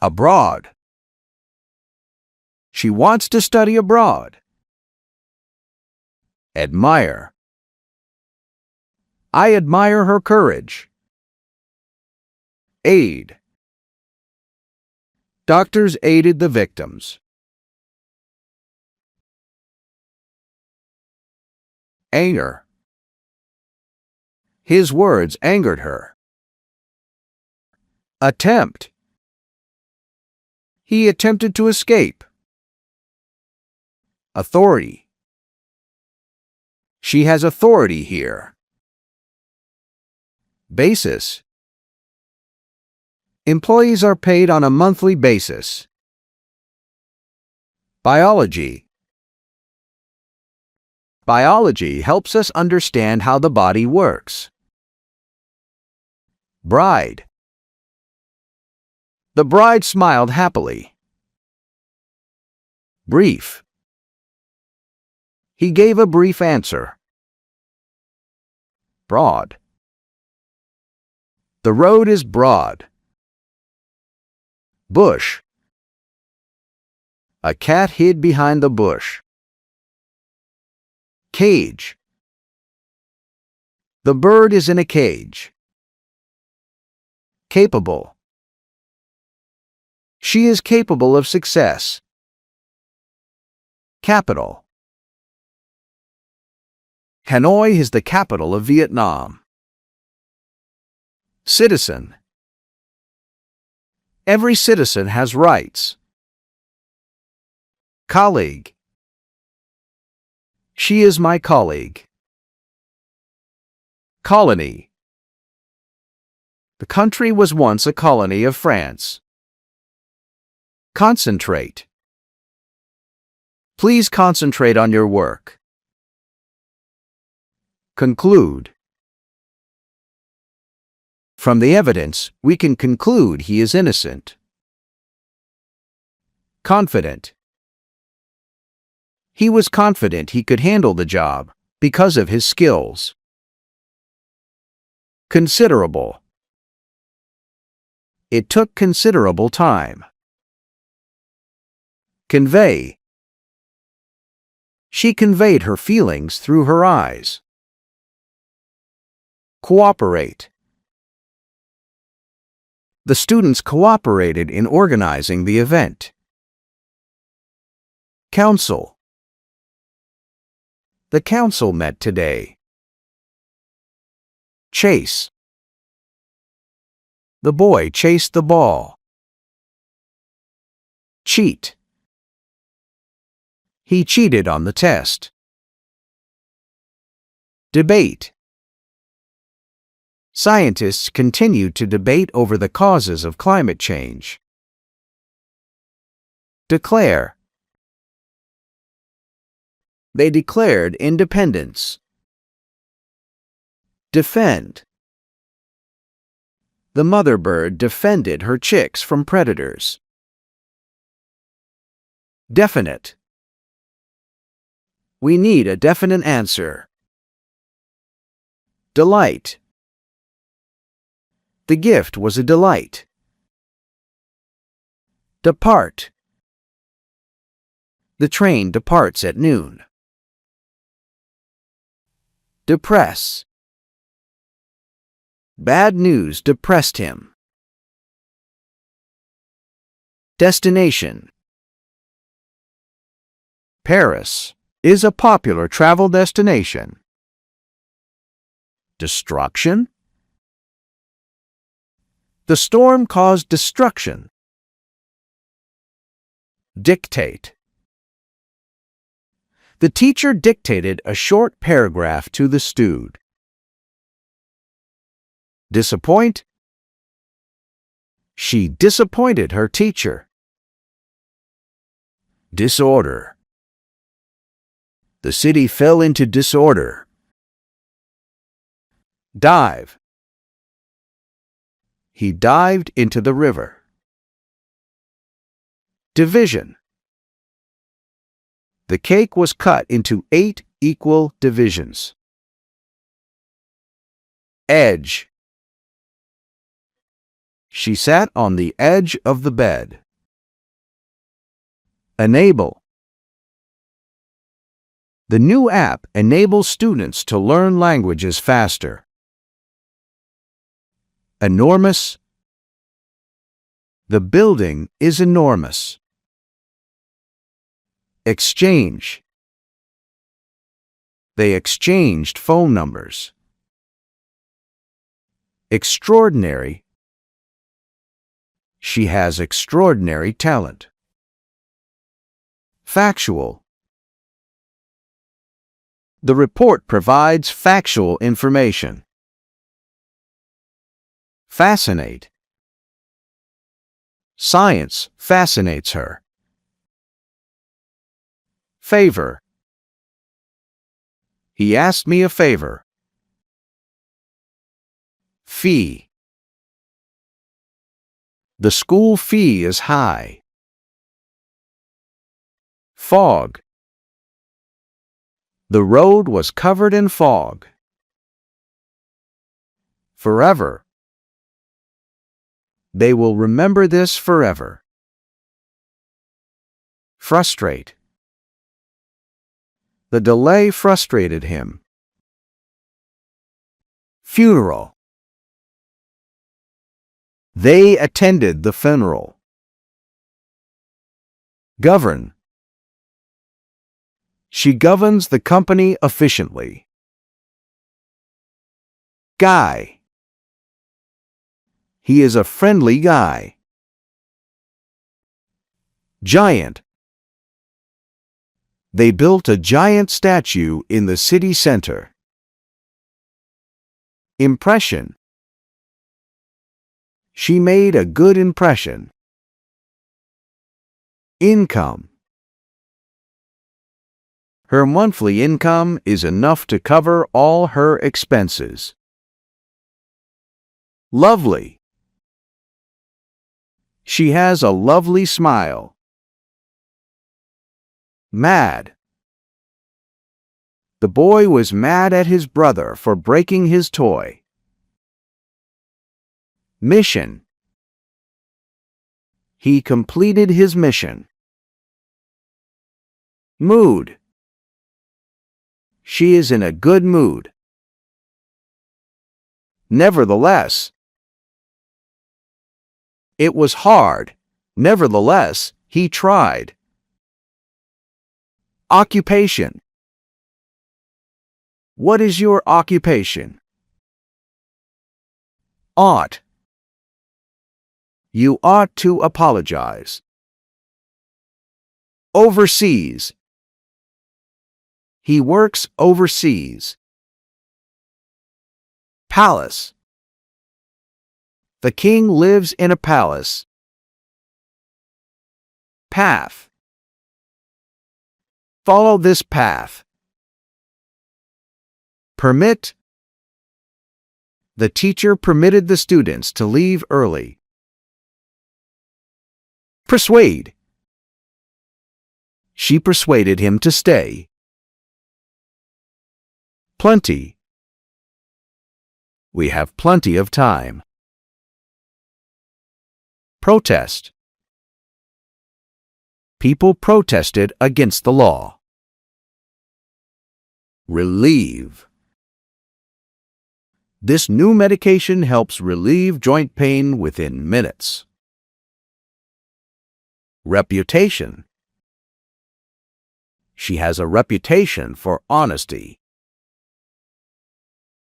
Abroad. She wants to study abroad. Admire. I admire her courage. Aid. Doctors aided the victims. Anger. His words angered her. Attempt. He attempted to escape. Authority. She has authority here. Basis. Employees are paid on a monthly basis. Biology. Biology helps us understand how the body works. Bride. The bride smiled happily. Brief. He gave a brief answer. Broad. The road is broad. Bush. A cat hid behind the bush. Cage. The bird is in a cage. Capable. She is capable of success. Capital. Hanoi is the capital of Vietnam. Citizen. Every citizen has rights. Colleague. She is my colleague. Colony. The country was once a colony of France. Concentrate. Please concentrate on your work. Conclude. From the evidence, we can conclude he is innocent. Confident. He was confident he could handle the job because of his skills. Considerable. It took considerable time. Convey. She conveyed her feelings through her eyes. Cooperate. The students cooperated in organizing the event. Council. The council met today. Chase. The boy chased the ball. Cheat. He cheated on the test. Debate. Scientists continue to debate over the causes of climate change. Declare. They declared independence. Defend. The mother bird defended her chicks from predators. Definite. We need a definite answer. Delight. The gift was a delight. Depart. The train departs at noon. Depress. Bad news depressed him. Destination. Paris is a popular travel destination. Destruction. The storm caused destruction. Dictate. The teacher dictated a short paragraph to the student. Disappoint. She disappointed her teacher. Disorder. The city fell into disorder. Dive. He dived into the river. Division. The cake was cut into 8 equal divisions. Edge. She sat on the edge of the bed. Enable. The new app enables students to learn languages faster. Enormous. The building is enormous. Exchange. They exchanged phone numbers. Extraordinary. She has extraordinary talent. Factual. The report provides factual information. Fascinate. Science fascinates her. Favor. He asked me a favor. Fee. The school fee is high. Fog. The road was covered in fog. Forever. They will remember this forever. Frustrate. The delay frustrated him. Funeral. They attended the funeral. Govern. She governs the company efficiently. Guy. He is a friendly guy. Giant. They built a giant statue in the city center. Impression. She made a good impression. Income. Her monthly income is enough to cover all her expenses. Lovely. She has a lovely smile. Mad. The boy was mad at his brother for breaking his toy. Mission. He completed his mission. Mood. She is in a good mood. Nevertheless. It was hard. Nevertheless, he tried. Occupation. What is your occupation? Ought. You ought to apologize. Overseas. He works overseas. Palace. The king lives in a palace. Path. Follow this path. Permit. The teacher permitted the students to leave early. Persuade. She persuaded him to stay. Plenty. We have plenty of time. Protest. People protested against the law. Relieve. This new medication helps relieve joint pain within minutes. Reputation. She has a reputation for honesty.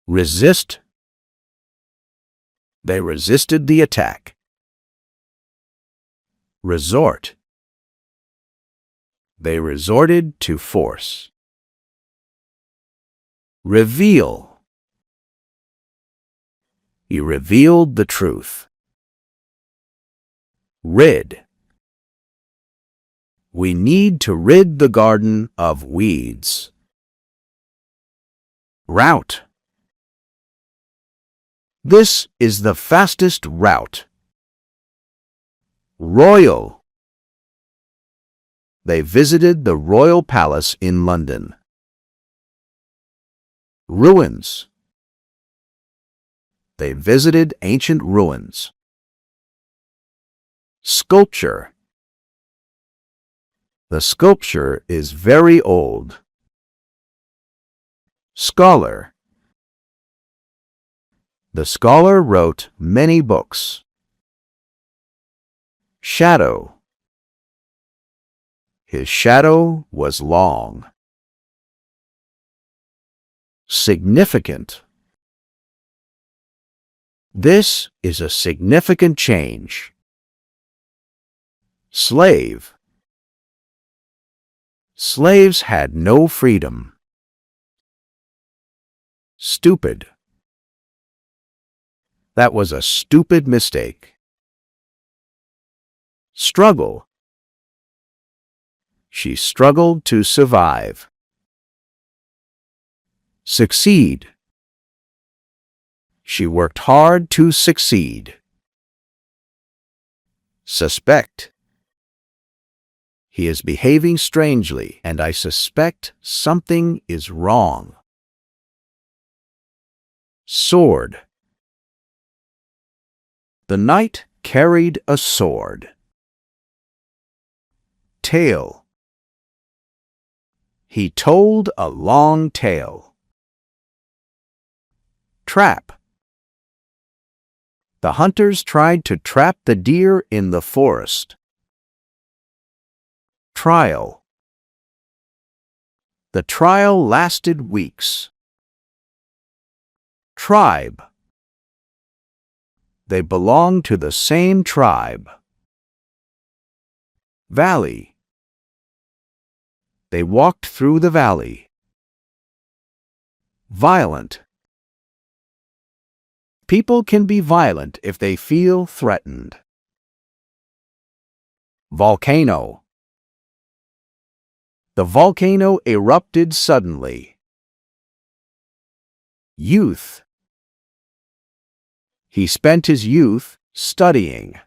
Resist. They resisted the attack. Resort. They resorted to force. Reveal. He revealed the truth. Rid. We need to rid the garden of weeds. Route. This is the fastest route. Royal. They visited the royal palace in London. Ruins. They visited ancient ruins. Sculpture. The sculpture is very old. Scholar. The scholar wrote many books. Shadow. His shadow was long. Significant. This is a significant change. Slave. Slaves had no freedom. Stupid. That was a stupid mistake. Struggle. She struggled to survive. Succeed. She worked hard to succeed. Suspect. He is behaving strangely, and I suspect something is wrong. Sword. The knight carried a sword. Tale. He told a long tale. Trap. The hunters tried to trap the deer in the forest. Trial. The trial lasted weeks. Tribe. They belonged to the same tribe. Valley. They walked through the valley. Violent. People can be violent if they feel threatened. Volcano. The volcano erupted suddenly. Youth. He spent his youth studying.